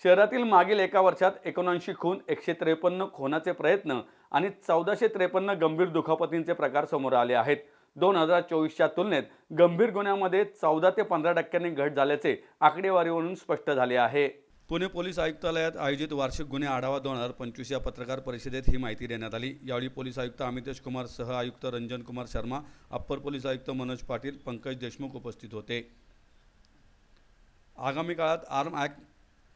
शहरातील मागील एका वर्षात 79 खून, 153 खुनाचे प्रयत्न आणि 1453 गंभीर दुखापतींचे प्रकार समोर आले आहेत. 2024च्या तुलनेत गंभीर गुन्ह्यामध्ये 14 ते 15% घट झाल्याचे आकडेवारीवरून स्पष्ट झाले आहे. पुणे पोलीस आयुक्तालयात आयोजित वार्षिक गुन्हे आढावा 2025 या पत्रकार परिषदेत ही माहिती देण्यात आली. यावेळी पोलीस आयुक्त अमितेश कुमार, सह आयुक्त रंजन कुमार शर्मा, अप्पर पोलीस आयुक्त मनोज पाटील, पंकज देशमुख उपस्थित होते. आगामी काळात आर्म ॲक्ट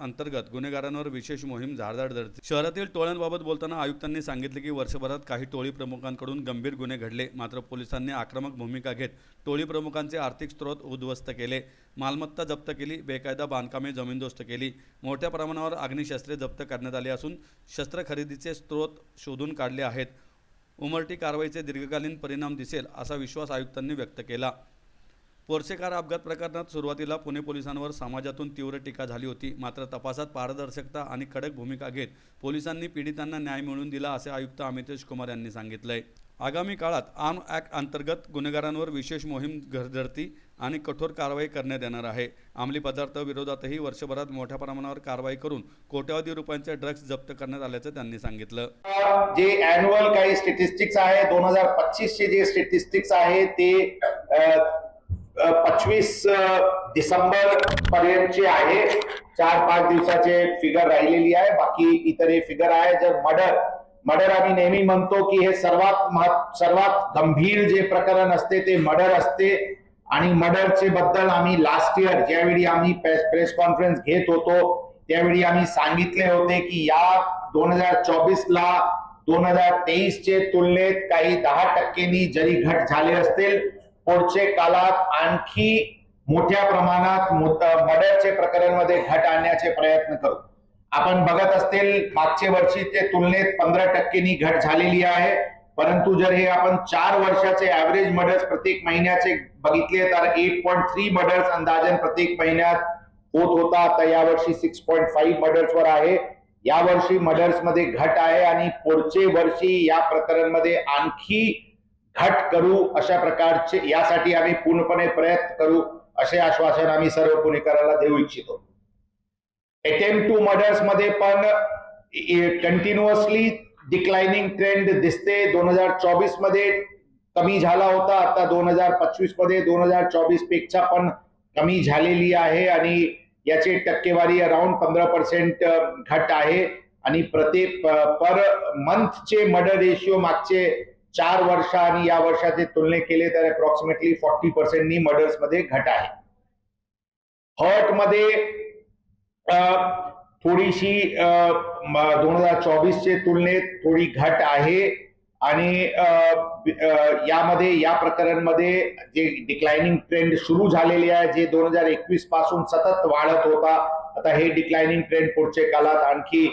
अंतर्गत गुन्हेगारांवर विशेष मोहीम धारदार धरते. शहरातील टोळ्यांबाबत बोलताना आयुक्तांनी सांगितले की वर्षभरात काही टोळी प्रमुखांकडून गंभीर गुन्हे घडले, मात्र पोलिसांनी आक्रमक भूमिका घेत टोळी प्रमुखांचे आर्थिक स्रोत उद्ध्वस्त केले, मालमत्ता जप्त केली, बेकायदा बांधकामे जमीनदोस्त केली, मोठ्या प्रमाणावर अग्निशस्त्रे जप्त करण्यात आली असून शस्त्र खरेदीचे स्रोत शोधून काढले आहेत. उमरटी कारवाईचे दीर्घकालीन परिणाम दिसेल असा विश्वास आयुक्तांनी व्यक्त केला. पोर्शे कार अपघात प्रकरणात सुरुवातीला पुणे पोलिसांवर समाजातून तीव्र टीका झाली होती, मात्र तपासात पारदर्शकता आणि कडक भूमिका घेत पोलिसांनी पीडितांना न्याय मिळवून दिला असे आयुक्त अमितेश कुमार यांनी सांगितलंय. आगामी काळात आर्म ॲक्ट अंतर्गत गुन्हेगारांवर विशेष मोहीम घरधरती आणि कठोर कारवाई करण्यात येणार आहे. अंमली पदार्थ विरोधातही वर्षभरात मोठ्या प्रमाणावर कारवाई करून कोट्यावधी रुपयांचे ड्रग्ज जप्त करण्यात आल्याचं त्यांनी सांगितलं. जे ॲन्युअल काही स्टॅटिस्टिक्स आहे 2025 चे जे स्टॅटिस्टिक्स आहे ते 25 डिसेंबर पर्यंतचे आहे. 4-5 दिवसाचे फिगर राहिलेली आहे, बाकी इतर फिगर आहे. जर मर्डर आम्ही नेहमी म्हणतो की हे सर्वात गंभीर जे प्रकरण असते ते मर्डर असते आणि मर्डरचे बद्दल आम्ही लास्ट इयर ज्यावेळी आम्ही प्रेस कॉन्फरन्स घेत होतो त्यावेळी आम्ही सांगितले होते की या 2024 ला 2023 चे तुलनेत काही 10% जरी घट झाले असतील, पुढचे काळात आणखी मोठ्या प्रमाणात मर्डरचे प्रकरणामध्ये घट आणण्याचे प्रयत्न करू. आपण बघत असतील मागच्या वर्षीच्या तुलनेत 15% घट झालेली आहे, परंतु जर हे आपण 4 वर्षाचे ऍव्हरेज मर्डर्स प्रत्येक महिन्याचे बघितले तर 8.3 मर्डर्स अंदाजन प्रत्येक महिन्यात होत होता. आता यावर्षी 6.5 मर्डर्स वर आहे. यावर्षी मर्डर्स मध्ये घट आहे आणि पुढचे वर्षी या प्रकरणामध्ये आणखी घट करू अशा प्रकारचे यासाठी आम्ही पूर्णपणे प्रयत्न करू असे आश्वासन आम्ही सर्व पुणेकरांना देऊ इच्छितो. अटेम्प्ट टू मर्डर्स मध्ये पण कंटिन्युअसली डिक्लाइनिंग ट्रेंड दिसते. 2024 मध्ये कमी झाला होता, आता 2025 मध्ये 2024 पेक्षा पण कमी झालेली आहे आणि याची टक्केवारी अराउंड 15% घट आहे आणि प्रत्येक पर मंथचे मर्डर रेशिओ मागचे 4 वर्ष आणि या वर्षाचे तुलने केले तर अप्रॉक्सिमेटली 40% मर्डर्स मध्ये घट आहे. हर्ट मध्ये थोडीशी 2024 चे तुलनेत थोडी घट आहे आणि यामध्ये या प्रकरणामध्ये जे डिक्लाइनिंग ट्रेंड सुरू झालेली आहे जे 2021 पासून सतत वाढत होता, आता हे डिक्लाइनिंग ट्रेंड पुढच्या काळात आणखी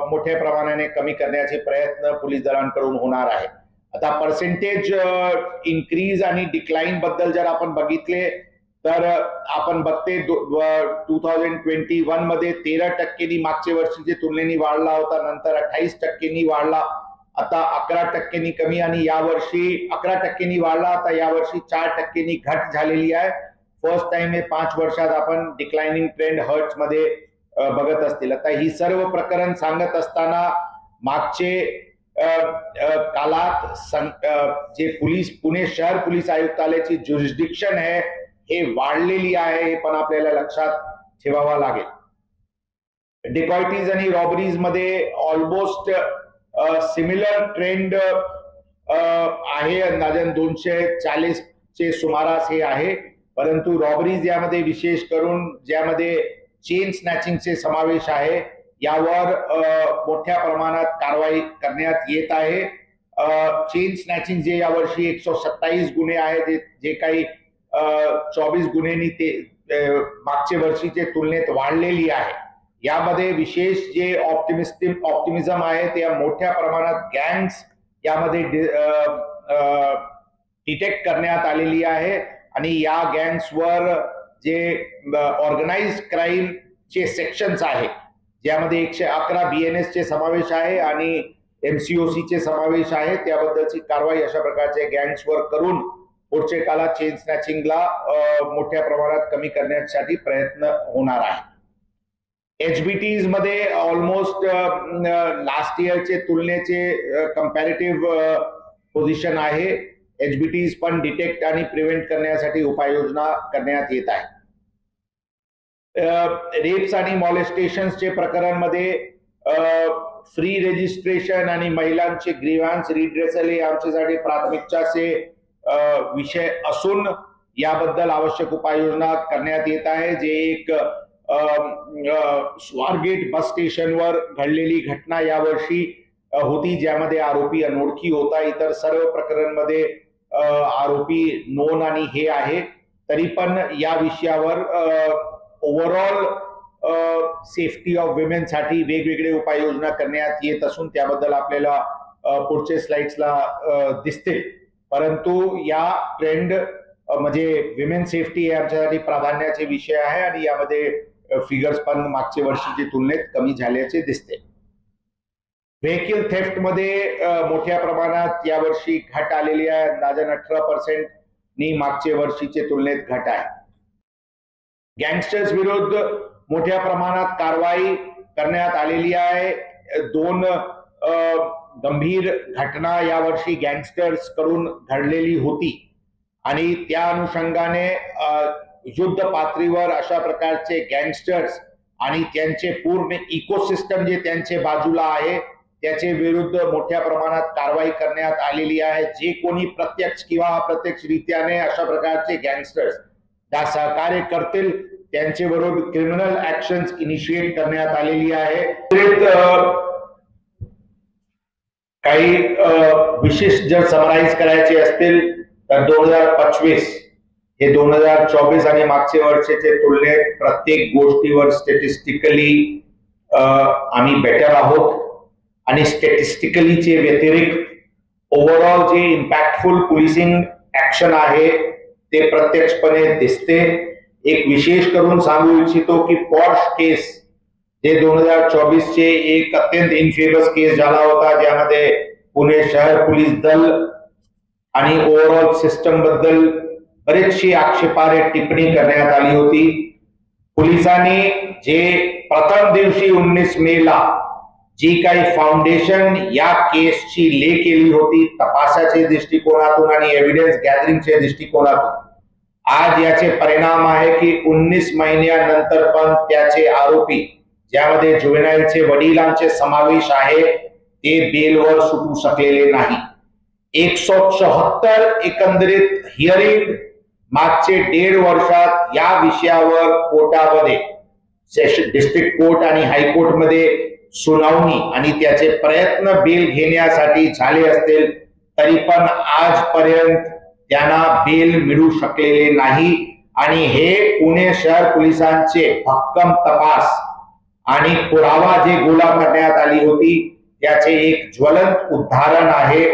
मोठ्या प्रमाणाने कमी करण्याचे प्रयत्न पोलीस दलांकडून होणार आहे. आता पर्सेंटेज इन्क्रीज आणि डिक्लाइन बद्दल जर आपण बघितले तर आपण बघते 2021 मध्ये 13% मागच्या वर्षीच्या तुलनेने वाढला होता, नंतर 28% वाढला, आता 11% कमी आणि यावर्षी 11% वाढला, आता यावर्षी 4% घट झालेली आहे. फर्स्ट टाइम हे 5 वर्षात आपण डिक्लाइनिंग ट्रेंड हर्ट्स मध्ये बघत असतील. आता ही सर्व प्रकरण सांगत असताना मागचे काळात जे पुणे शहर पोलीस आयुक्तालयाची ज्युरिस्डिक्शन आहे हे वाढलेली आहे, हे पण आपल्याला लक्षात ठेवावा लागेल. डिकॉयटीज आणि रॉबरीज मध्ये ऑलमोस्ट सिमिलर ट्रेंड आहे, अंदाजन 240 चे सुमारास हे आहे, परंतु रॉबरीज यामध्ये विशेष करून ज्यामध्ये चेन स्नॅचिंगचे समावेश आहे यावर मोठ्या प्रमाणात कारवाई करण्यात येत आहे. चेन स्नॅचिंग जे यावर्षी 127 गुन्हे आहे, जे काही 24 गुन्ह्यांनी ते मागच्या वर्षीच्या तुलनेत वाढलेली आहे. यामध्ये विशेष जे ऑप्टिमिझम आहे ते मोठ्या प्रमाणात गँग्स यामध्ये डिटेक्ट करण्यात आलेली आहे आणि या गँग्सवर जे ऑर्गनाइज्ड क्राईम चे सेक्शन्स आहे ज्यामध्ये 111 BNS चे समावेश आहे आणि MCOC चे समावेश आहे, त्याबद्दलची कारवाई अशा प्रकारचे गँग्सवर करून पुढच्या काळात चेन स्नॅचिंगला मोठ्या प्रमाणात कमी करण्यासाठी प्रयत्न होणार आहे. HBTs मध्ये ऑलमोस्ट लास्ट इयरचे तुलनेचे कंपॅरेटिव्ह पोझिशन आहे. HBTs पण डिटेक्ट आणि प्रिव्हेंट करण्यासाठी उपाययोजना करण्यात येत आहे. रेप्स आणि मॉलेस्टेशन्सचे प्रकरणमध्ये फ्री रजिस्ट्रेशन आणि महिलांचे ग्रीव्हान्स रिड्रेसल हे आमच्यासाठी प्राथमिकताचे विषय असून याबद्दल आवश्यक उपाययोजना करण्यात येत आहे. जे एक स्वारगेट बस स्टेशनवर घडलेली घटना यावर्षी होती, ज्यामध्ये आरोपी अनोळखी होता. इतर सर्व प्रकरणमध्ये आरोपी नोन आणि हे आहे. तरी पण या विषयावर ओव्हरऑल सेफ्टी ऑफ विमेन साठी वेगवेगळे उपाययोजना करण्यात येत असून त्याबद्दल आपल्याला पुढचे स्लाइड्सला दिसतील. परंतु या ट्रेंड म्हणजे विमेन सेफ्टी हे आमच्यासाठी प्राधान्याचे विषय आहे आणि यामध्ये फिगर्स पण मागच्या वर्षीच्या तुलनेत कमी झाल्याचे दिसते. व्हेकल थेफ्ट मध्ये मोठ्या प्रमाणात यावर्षी घट आलेली आहे. अंदाजन 18% नी मागच्या वर्षीच्या तुलनेत घट आहे. गँगस्टर्स विरुद्ध मोठ्या प्रमाणात कारवाई करण्यात आलेली आहे. 2 गंभीर घटना यावर्षी गँगस्टर्स कडून घडलेली होती आणि त्या अनुषंगाने युद्ध पातळीवर अशा प्रकारचे गँगस्टर्स आणि त्यांचे पूर्ण इकोसिस्टम जे त्यांचे बाजूला आहे त्याचे विरुद्ध मोठ्या प्रमाणात कारवाई करण्यात आलेली आहे. जे कोणी प्रत्यक्ष किंवा अप्रत्यक्षरित्याने अशा प्रकारचे गँगस्टर्स त्या सहकार्य करतील त्यांचे विरुद्ध क्रिमिनल ऍक्शन्स इनिशिएट करण्यात आलेली आहे. काही विशेष जर समराईज करायचे असतील तर 2025 हे 2024 आणि मागच्या वर्षाच्या तुलनेत प्रत्येक गोष्टीवर स्टॅटिस्टिकली आम्ही बेटर आहोत आणि स्टॅटिस्टिकलीचे व्यतिरिक्त ओव्हरऑल जे इम्पॅक्टफुल पोलिसिंग ऍक्शन आहे ते प्रत्यक्षपणे दिसते. एक विशेष करून सांगू इच्छितो की पॉर्श केस जे 2024 चे एक अत्यंत इनफेमस केस झाला होता, ज्यामध्ये पुणे शहर पोलीस दल आणि ओव्हरऑल सिस्टम बद्दल बरेचशी आक्षेपार्ह टिप्पणी करण्यात आली होती. पोलिसांनी जे प्रथम दिवशी 19 मेला जी काही फाउंडेशन या केसची ले केली होती तपासाच्या दृष्टिकोनातून आणि एव्हिडन्स गॅदरिंगच्या दृष्टिकोनातून, आज याचे परिणाम आहे की 19 महिन्यानंतर पण त्याचे आरोपी, ज्यामध्ये जुवेनाईलचे वडिलांचे समावेश आहे, ते बेलवर सुटू शकलेले नाही. 174 एकंदरीत हिअरिंग मागचे 1.5 वर्षात या विषयावर कोर्टामध्ये डिस्ट्रिक्ट कोर्ट आणि हायकोर्ट मध्ये सुनावणी आणि त्याचे प्रयत्न बेल घेण्यासाठी झाले असतील तरी पण आजपर्यंत त्यांना बेल मिळू शकलेले नाही. आणि हे पुणे शहर पोलिसांचे भक्कम तपास आणि पुरावा जे गोळा करण्यात आली होती त्याचे एक ज्वलंत उदाहरण आहे.